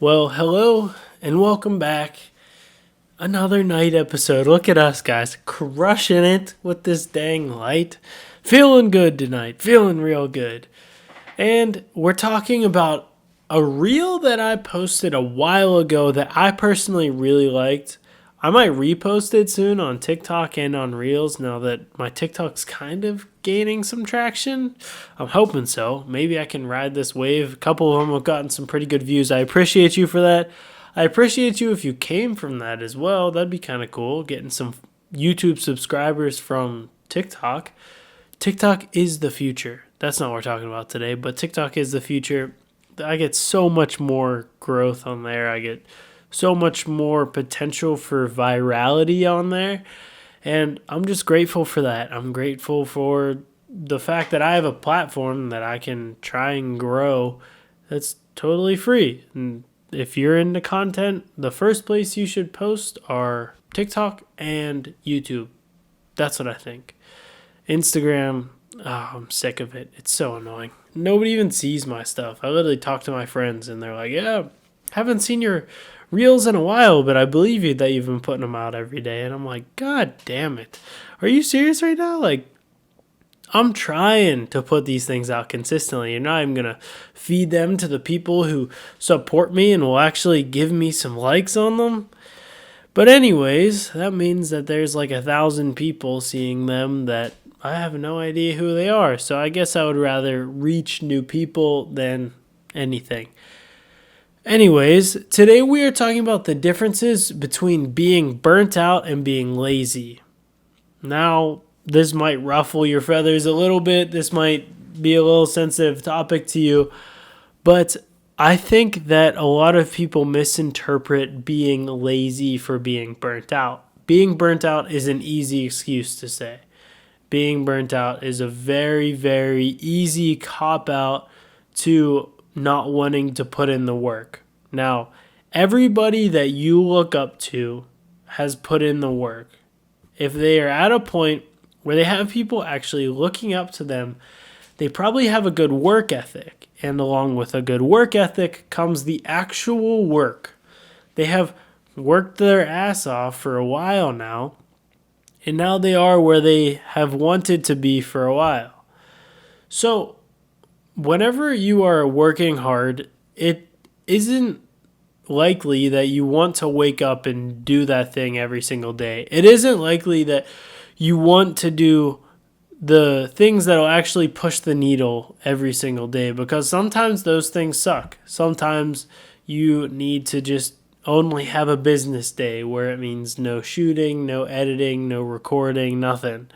Well, hello and welcome back. Another night episode. Look at us, guys, crushing it with this dang light. Feeling good tonight, feeling real good. And we're talking about a reel that I posted a while ago that I personally really liked. I might repost it soon on TikTok and on Reels now that my TikTok's kind of gaining some traction. I'm hoping so. Maybe I can ride this wave. A couple of them have gotten some pretty good views. I appreciate you for that. I appreciate you if you came from that as well. That'd be kind of cool, getting some YouTube subscribers from TikTok. TikTok is the future. That's not what we're talking about today, but TikTok is the future. I get so much more growth on there. I get so much more potential for virality on there. And I'm just grateful for that. I'm grateful for the fact that I have a platform that I can try and grow that's totally free. And if you're into content, the first place you should post are TikTok and YouTube. That's what I think. Instagram, I'm sick of it. It's so annoying. Nobody even sees my stuff. I literally talk to my friends and they're like, yeah, haven't seen your reels in a while, but I believe you that you've been putting them out every day. And I'm like, God damn it. Are you serious right now? Like, I'm trying to put these things out consistently. You're not even going to feed them to the people who support me and will actually give me some likes on them. But anyways, that means that there's like 1,000 people seeing them that I have no idea who they are. So I guess I would rather reach new people than anything. Anyways, today we are talking about the differences between being burnt out and being lazy. Now, this might ruffle your feathers a little bit. This might be a little sensitive topic to you. But I think that a lot of people misinterpret being lazy for being burnt out. Being burnt out is an easy excuse to say. Being burnt out is a very, very easy cop-out to not wanting to put in the work. Now, everybody that you look up to has put in the work. If they are at a point where they have people actually looking up to them, they probably have a good work ethic. And along with a good work ethic comes the actual work. They have worked their ass off for a while now, and now they are where they have wanted to be for a while. So, whenever you are working hard, it isn't likely that you want to wake up and do that thing every single day. It isn't likely that you want to do the things that will actually push the needle every single day, because sometimes those things suck. Sometimes you need to just only have a business day where it means no shooting, no editing, no recording, nothing.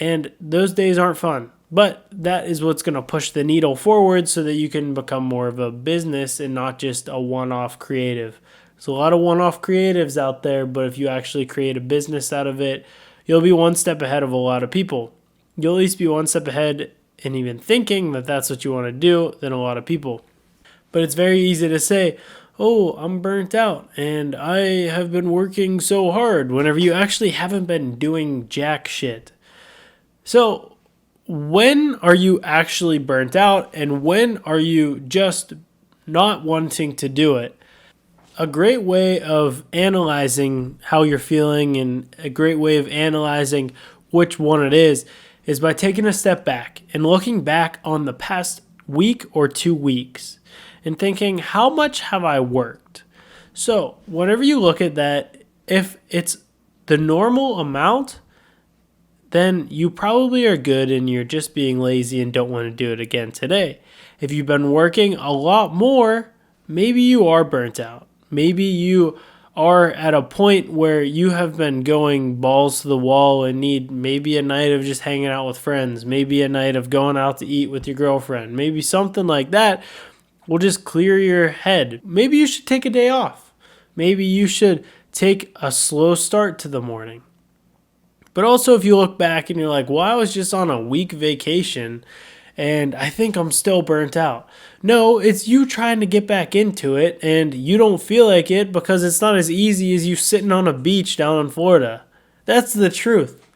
And those days aren't fun. But that is what's going to push the needle forward so that you can become more of a business and not just a one-off creative. There's a lot of one-off creatives out there, but if you actually create a business out of it, you'll be one step ahead of a lot of people. You'll at least be one step ahead in even thinking that that's what you want to do than a lot of people. But it's very easy to say, oh, I'm burnt out and I have been working so hard, whenever you actually haven't been doing jack shit. So, when are you actually burnt out and when are you just not wanting to do it? A great way of analyzing how you're feeling and a great way of analyzing which one it is by taking a step back and looking back on the past week or 2 weeks and thinking, how much have I worked? So whenever you look at that, if it's the normal amount, then you probably are good and you're just being lazy and don't want to do it again today. If you've been working a lot more, maybe you are burnt out. Maybe you are at a point where you have been going balls to the wall and need maybe a night of just hanging out with friends, maybe a night of going out to eat with your girlfriend, maybe something like that will just clear your head. Maybe you should take a day off. Maybe you should take a slow start to the morning. But also if you look back and you're like, well, I was just on a week vacation and I think I'm still burnt out. No, it's you trying to get back into it and you don't feel like it because it's not as easy as you sitting on a beach down in Florida. That's the truth.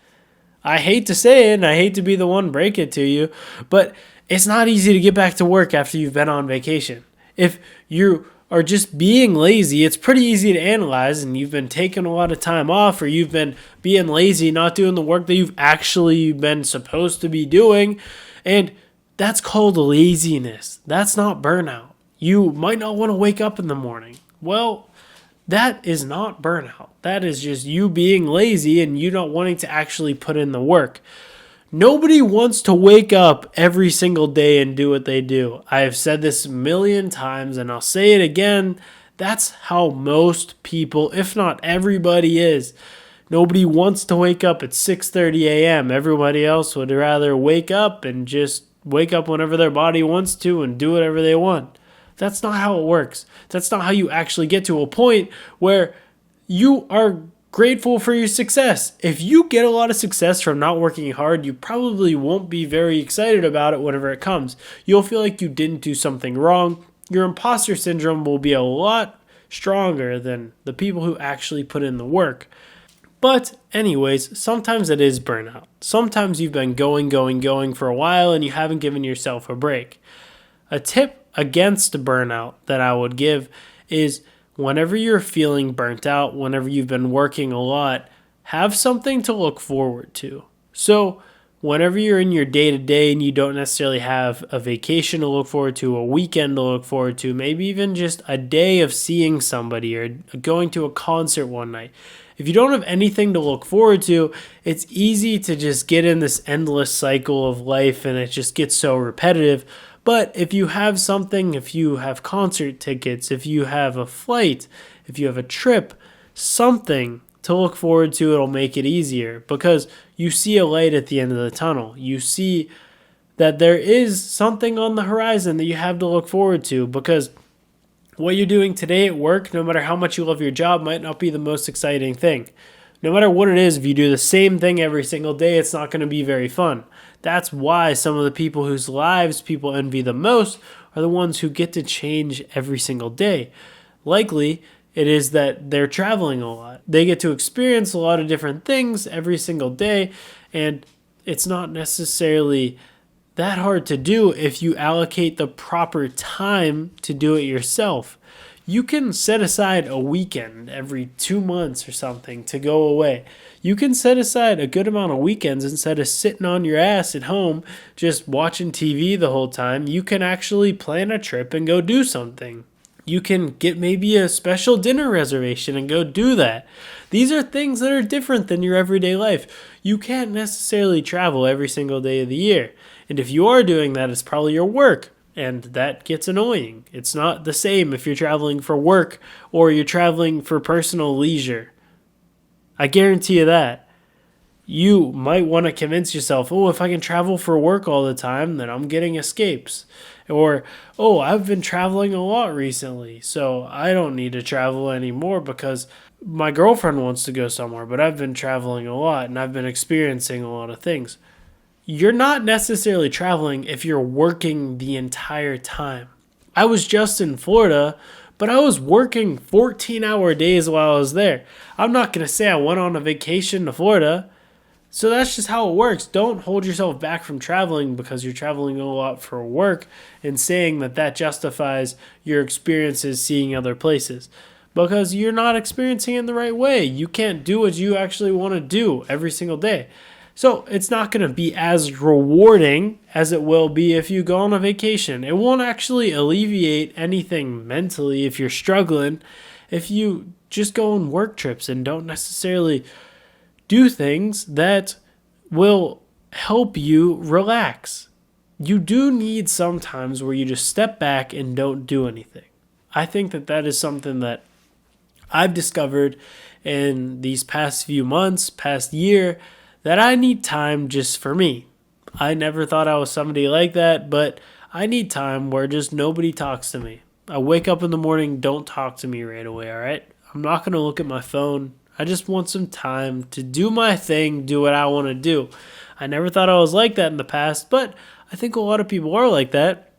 I hate to say it and I hate to be the one break it to you, but it's not easy to get back to work after you've been on vacation. If you are just being lazy, it's pretty easy to analyze, and you've been taking a lot of time off, or you've been being lazy, not doing the work that you've actually been supposed to be doing, and that's called laziness. That's not burnout. You might not want to wake up in the morning. Well, that is not burnout. That is just you being lazy and you not wanting to actually put in the work. Nobody wants to wake up every single day and do what they do. I have said this a million times and I'll say it again. That's how most people, if not everybody, is. Nobody wants to wake up at 6:30 a.m. Everybody else would rather wake up and just wake up whenever their body wants to and do whatever they want. That's not how it works. That's not how you actually get to a point where you are grateful for your success. If you get a lot of success from not working hard, you probably won't be very excited about it whenever it comes. You'll feel like you didn't do something wrong. Your imposter syndrome will be a lot stronger than the people who actually put in the work. But anyways, sometimes it is burnout. Sometimes you've been going for a while and you haven't given yourself a break. A tip against burnout that I would give is whenever you're feeling burnt out, whenever you've been working a lot, have something to look forward to. So whenever you're in your day-to-day and you don't necessarily have a vacation to look forward to, a weekend to look forward to, maybe even just a day of seeing somebody or going to a concert one night, if you don't have anything to look forward to, it's easy to just get in this endless cycle of life and it just gets so repetitive. But if you have something, if you have concert tickets, if you have a flight, if you have a trip, something to look forward to, it'll make it easier because you see a light at the end of the tunnel. You see that there is something on the horizon that you have to look forward to because what you're doing today at work, no matter how much you love your job, might not be the most exciting thing. No matter what it is, if you do the same thing every single day, it's not going to be very fun. That's why some of the people whose lives people envy the most are the ones who get to change every single day. Likely, it is that they're traveling a lot. They get to experience a lot of different things every single day, and it's not necessarily that hard to do if you allocate the proper time to do it yourself. You can set aside a weekend every 2 months or something to go away. You can set aside a good amount of weekends instead of sitting on your ass at home just watching TV the whole time. You can actually plan a trip and go do something. You can get maybe a special dinner reservation and go do that. These are things that are different than your everyday life. You can't necessarily travel every single day of the year. And if you are doing that, it's probably your work. And that gets annoying. It's not the same if you're traveling for work or you're traveling for personal leisure. I guarantee you that. You might want to convince yourself, oh, if I can travel for work all the time, then I'm getting escapes. Or, oh, I've been traveling a lot recently, so I don't need to travel anymore because my girlfriend wants to go somewhere, but I've been traveling a lot and I've been experiencing a lot of things. You're not necessarily traveling if you're working the entire time. I was just in Florida, but I was working 14-hour days while I was there. I'm not going to say I went on a vacation to Florida. So that's just how it works. Don't hold yourself back from traveling because you're traveling a lot for work and saying that justifies your experiences seeing other places. Because you're not experiencing it in the right way. You can't do what you actually want to do every single day. So it's not going to be as rewarding as it will be if you go on a vacation. It won't actually alleviate anything mentally if you're struggling if you just go on work trips and don't necessarily do things that will help you relax. You do need sometimes where you just step back and don't do anything. I think that is something that I've discovered in these past few months, past year, that I need time just for me. I never thought I was somebody like that, but I need time where just nobody talks to me. I wake up in the morning, don't talk to me right away, all right? I'm not going to look at my phone. I just want some time to do my thing, do what I want to do. I never thought I was like that in the past, but I think a lot of people are like that,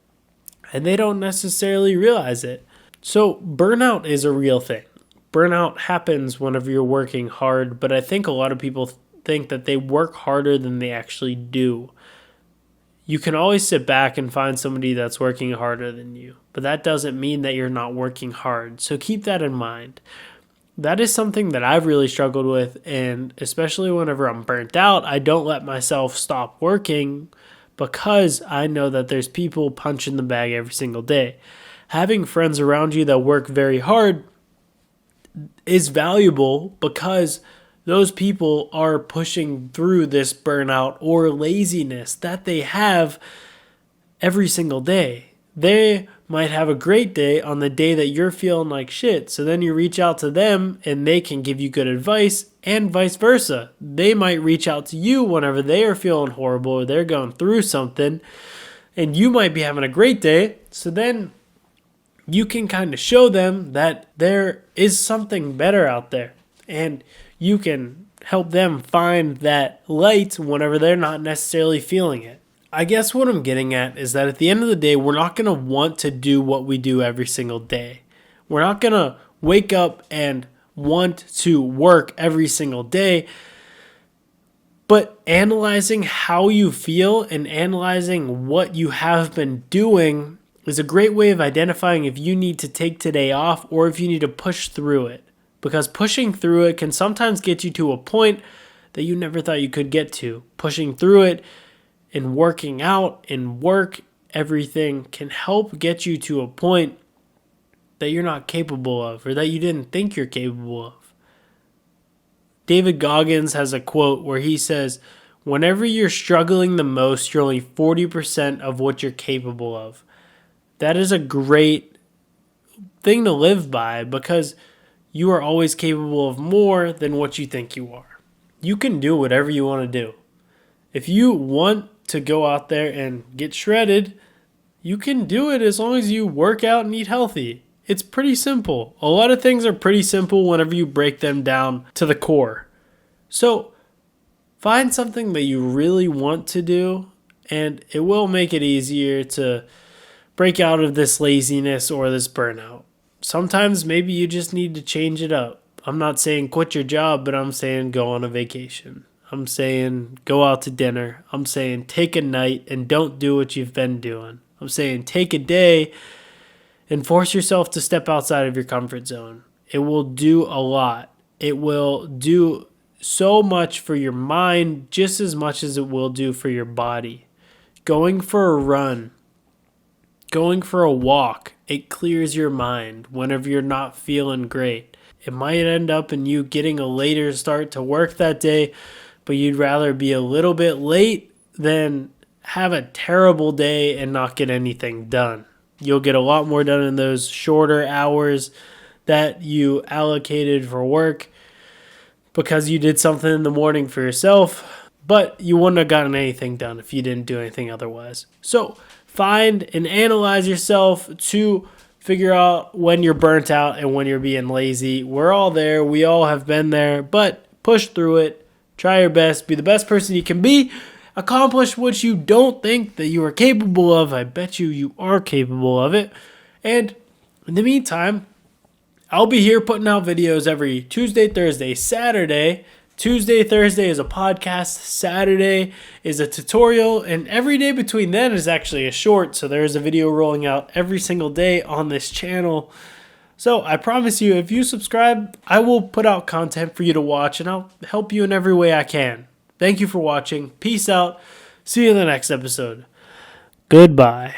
and they don't necessarily realize it. So burnout is a real thing. Burnout happens whenever you're working hard, but I think a lot of people think that they work harder than they actually do. You can always sit back and find somebody that's working harder than you, but that doesn't mean that you're not working hard. So keep that in mind. That is something that I've really struggled with, and especially whenever I'm burnt out, I don't let myself stop working because I know that there's people punching the bag every single day. Having friends around you that work very hard is valuable because those people are pushing through this burnout or laziness that they have every single day. They might have a great day on the day that you're feeling like shit. So then you reach out to them and they can give you good advice, and vice versa. They might reach out to you whenever they are feeling horrible or they're going through something, and you might be having a great day. So then you can kind of show them that there is something better out there, and you can help them find that light whenever they're not necessarily feeling it. I guess what I'm getting at is that at the end of the day, we're not going to want to do what we do every single day. We're not going to wake up and want to work every single day. But analyzing how you feel and analyzing what you have been doing is a great way of identifying if you need to take today off or if you need to push through it. Because pushing through it can sometimes get you to a point that you never thought you could get to. Pushing through it and working out and work, everything can help get you to a point that you're not capable of or that you didn't think you're capable of. David Goggins has a quote where he says, "Whenever you're struggling the most, you're only 40% of what you're capable of." That is a great thing to live by because you are always capable of more than what you think you are. You can do whatever you want to do. If you want to go out there and get shredded, you can do it as long as you work out and eat healthy. It's pretty simple. A lot of things are pretty simple whenever you break them down to the core. So find something that you really want to do, and it will make it easier to break out of this laziness or this burnout. Sometimes maybe you just need to change it up. I'm not saying quit your job, but I'm saying go on a vacation. I'm saying go out to dinner. I'm saying take a night and don't do what you've been doing. I'm saying take a day and force yourself to step outside of your comfort zone. It will do a lot. It will do so much for your mind just as much as it will do for your body. Going for a run, going for a walk, it clears your mind whenever you're not feeling great. It might end up in you getting a later start to work that day, but you'd rather be a little bit late than have a terrible day and not get anything done. You'll get a lot more done in those shorter hours that you allocated for work because you did something in the morning for yourself, but you wouldn't have gotten anything done if you didn't do anything otherwise. So find and analyze yourself to figure out when you're burnt out and when you're being lazy. We're all there. We all have been there, but push through it. Try your best. Be the best person you can be. Accomplish what you don't think that you are capable of. I bet you are capable of it. And in the meantime, I'll be here putting out videos every Tuesday, Thursday, Saturday. Tuesday, Thursday is a podcast. Saturday is a tutorial. And every day between then is actually a short. So there's a video rolling out every single day on this channel. So I promise you, if you subscribe, I will put out content for you to watch, and I'll help you in every way I can. Thank you for watching. Peace out. See you in the next episode. Goodbye.